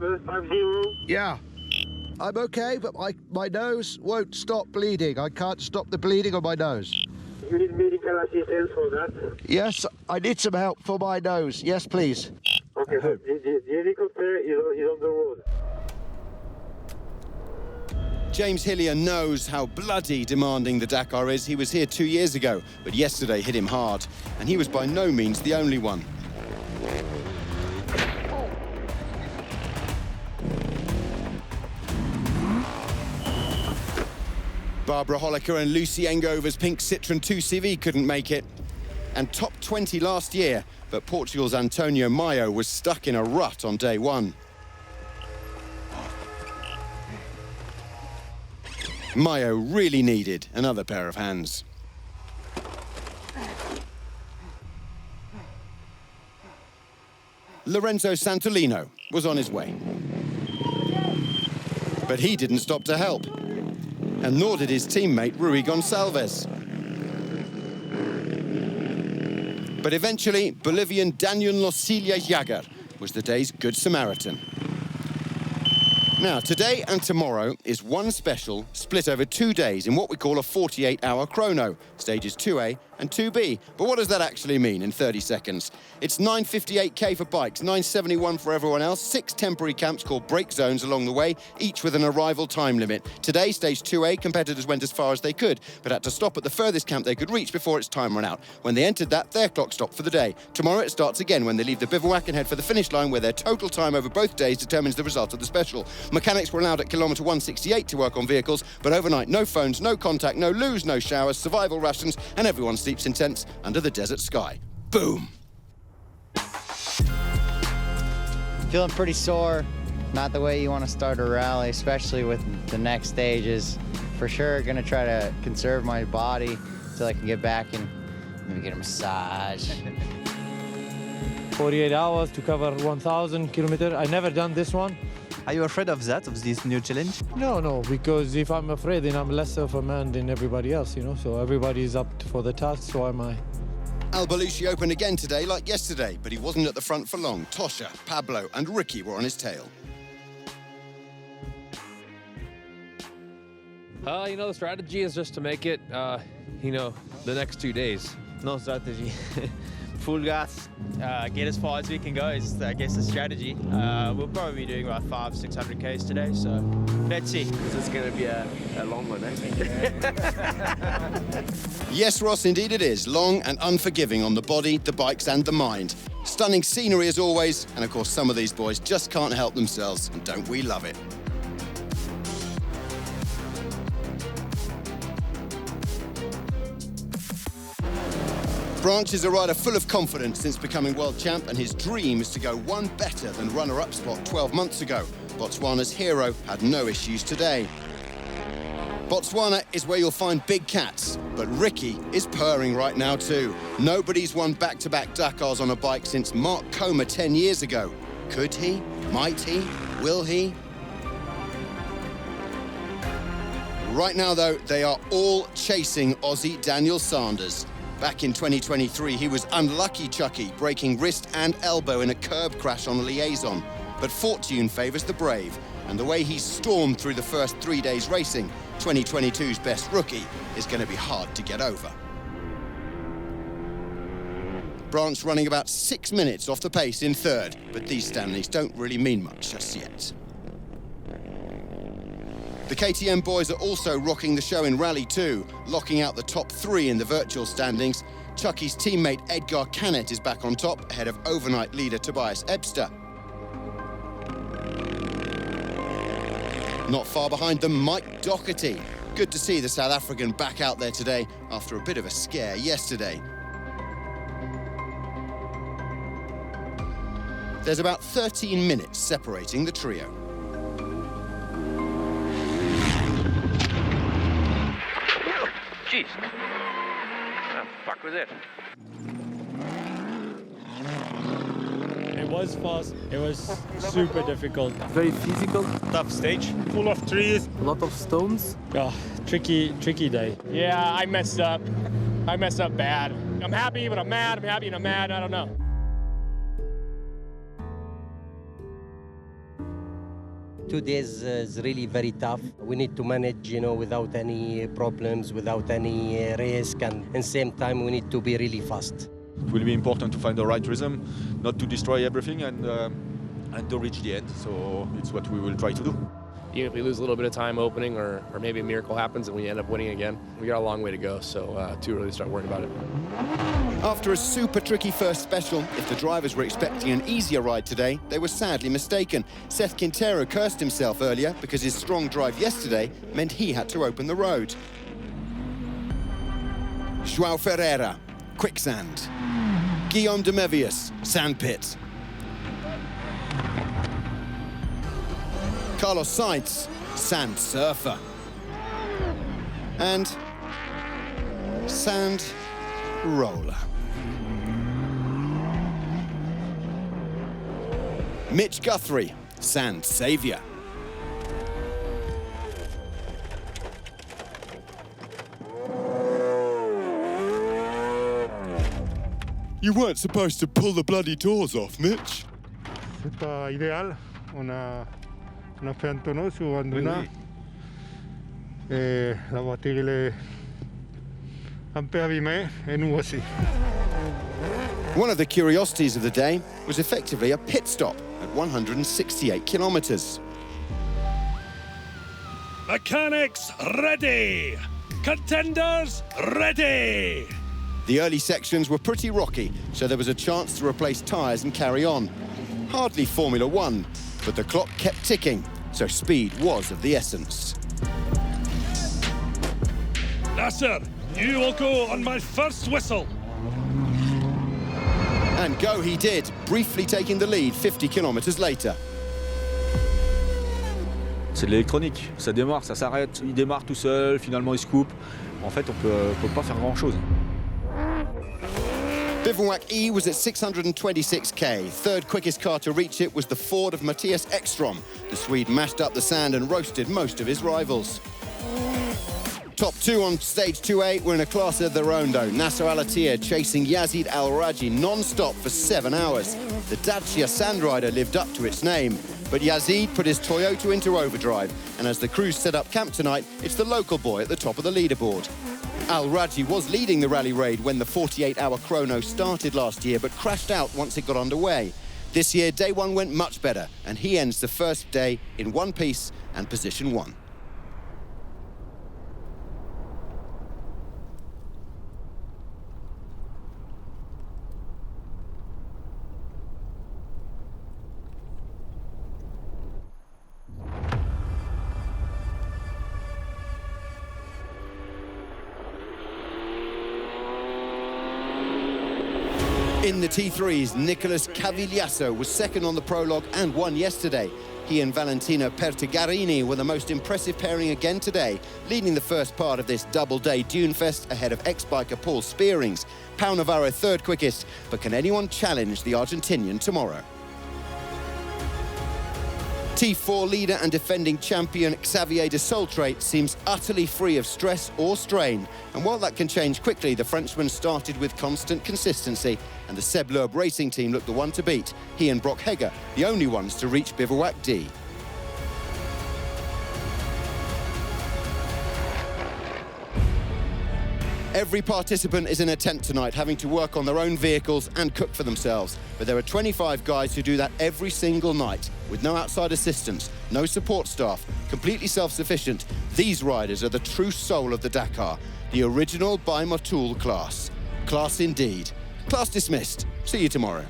50. Yeah. I'm okay, but my nose won't stop bleeding. I can't stop the bleeding on my nose. You need medical assistance for that? Yes, I need some help for my nose. Yes, please. Okay, so the helicopter is on the road. James Hillier knows how bloody demanding the Dakar is. He was here 2 years ago, but yesterday hit him hard. And he was by no means the only one. Barbara Holliker and Lucy Engover's pink Citroën 2CV couldn't make it. And top 20 last year, but Portugal's Antonio Maio was stuck in a rut on day one. Maio really needed another pair of hands. Lorenzo Santolino was on his way. But he didn't stop to help. And nor did his teammate Rui Gonçalves. But eventually, Bolivian Daniel Losilia Jager was the day's Good Samaritan. Now, today and tomorrow is one special split over 2 days in what we call a 48-hour chrono, stages 2A and 2B. But what does that actually mean in 30 seconds? It's 958k for bikes, 971 for everyone else, 6 temporary camps called break zones along the way, each with an arrival time limit. Today, stage 2A, competitors went as far as they could, but had to stop at the furthest camp they could reach before its time ran out. When they entered that, their clock stopped for the day. Tomorrow it starts again when they leave the bivouac and head for the finish line, where their total time over both days determines the result of the special. Mechanics were allowed at kilometre 168 to work on vehicles, but overnight, no phones, no contact, no loos, no showers, survival rations, and everyone sleeps in tents under the desert sky. Boom! Feeling pretty sore. Not the way you want to start a rally, especially with the next stages. For sure, gonna try to conserve my body until I can get back and maybe get a massage. 48 hours to cover 1,000 kilometers. I never done this one. Are you afraid of that, of this new challenge? No, because if I'm afraid, then I'm less of a man than everybody else, you know? So everybody's up for the task, so am I. Al Belushi opened again today like yesterday, but he wasn't at the front for long. Tosha, Pablo and Ricky were on his tail. The strategy is just to make it, the next 2 days. No strategy. Full gas, get as far as we can go is, I guess, the strategy. We'll probably be doing about 500-600 Ks today, so let's see. This is going to be a long one, I think. Yes, Ross, indeed it is. Long and unforgiving on the body, the bikes and the mind. Stunning scenery as always, and of course some of these boys just can't help themselves, and don't we love it? Branch is a rider full of confidence since becoming world champ, and his dream is to go one better than runner-up spot 12 months ago. Botswana's hero had no issues today. Botswana is where you'll find big cats, but Ricky is purring right now too. Nobody's won back-to-back Dakars on a bike since Mark Coma 10 years ago. Could he? Might he? Will he? Right now, though, they are all chasing Aussie Daniel Sanders. Back in 2023, he was unlucky, Chucky, breaking wrist and elbow in a curb crash on Liaison. But fortune favours the brave, and the way he stormed through the first 3 days racing, 2022's best rookie, is going to be hard to get over. Branch running about 6 minutes off the pace in third, but these Stanleys don't really mean much just yet. The KTM boys are also rocking the show in Rally 2, locking out the top 3 in the virtual standings. Chucky's teammate Edgar Canet is back on top, ahead of overnight leader Tobias Ebster. Not far behind them, Mike Doherty. Good to see the South African back out there today after a bit of a scare yesterday. There's about 13 minutes separating the trio. Jeez. What the fuck was it? It was fast. It was super difficult. Very physical. Tough stage. Full of trees. A lot of stones. Oh, tricky day. Yeah, I messed up. I messed up bad. I'm happy, but I'm mad. I'm happy and I'm mad. I don't know. 2 days is really very tough. We need to manage, without any problems, without any risk, and at the same time we need to be really fast. It will be important to find the right rhythm, not to destroy everything, and to reach the end. So it's what we will try to do. Even if we lose a little bit of time opening or maybe a miracle happens and we end up winning again, we got a long way to go, so too early to start worrying about it. After a super tricky first special, if the drivers were expecting an easier ride today, they were sadly mistaken. Seth Quintero cursed himself earlier because his strong drive yesterday meant he had to open the road. João Ferreira, quicksand. Guillaume de Mevius, sandpit. Carlos Sainz, sand surfer. And sand roller. Mitch Guthrie, sand savior. You weren't supposed to pull the bloody doors off, Mitch. C'est pas idéal. On a fait un tonneau sur un dunas. Et la voiture elle est un peu abîmée, et nous aussi. One of the curiosities of the day was effectively a pit stop at 168 kilometres. Mechanics ready! Contenders ready! The early sections were pretty rocky, so there was a chance to replace tyres and carry on. Hardly Formula One, but the clock kept ticking, so speed was of the essence. Nasser, you will go on my first whistle. And go he did, briefly taking the lead 50 kilometres later. C'est de l'électronique, ça démarre, ça s'arrête, il démarre tout seul, finalement il se coupe. En fait, on peut pas faire grand-chose. Bivouac E was at 626k. Third quickest car to reach it was the Ford of Matthias Ekstrom. The Swede mashed up the sand and roasted most of his rivals. Top two on stage 2A were in a class of their own though. Nasser al-Attiyah chasing Yazid al-Raji non-stop for 7 hours. The Dacia Sandrider lived up to its name. But Yazid put his Toyota into overdrive, and as the crews set up camp tonight, it's the local boy at the top of the leaderboard. Al-Raji was leading the rally raid when the 48-hour Chrono started last year, but crashed out once it got underway. This year, day one went much better, and he ends the first day in one piece and position 1. In the T3s, Nicolas Cavigliasso was second on the prologue and won yesterday. He and Valentino Pertigarini were the most impressive pairing again today, leading the first part of this double-day Dune Fest ahead of ex-biker Paul Spearings. Pau Navarro third quickest, but can anyone challenge the Argentinian tomorrow? T4 leader and defending champion Xavier de Soltrait seems utterly free of stress or strain. And while that can change quickly, the Frenchman started with constant consistency, and the Seb Loeb racing team looked the one to beat. He and Brock Hegger, the only ones to reach Bivouac D. Every participant is in a tent tonight, having to work on their own vehicles and cook for themselves. But there are 25 guys who do that every single night, with no outside assistance, no support staff, completely self-sufficient. These riders are the true soul of the Dakar, the original by Motul class. Class indeed. Class dismissed. See you tomorrow.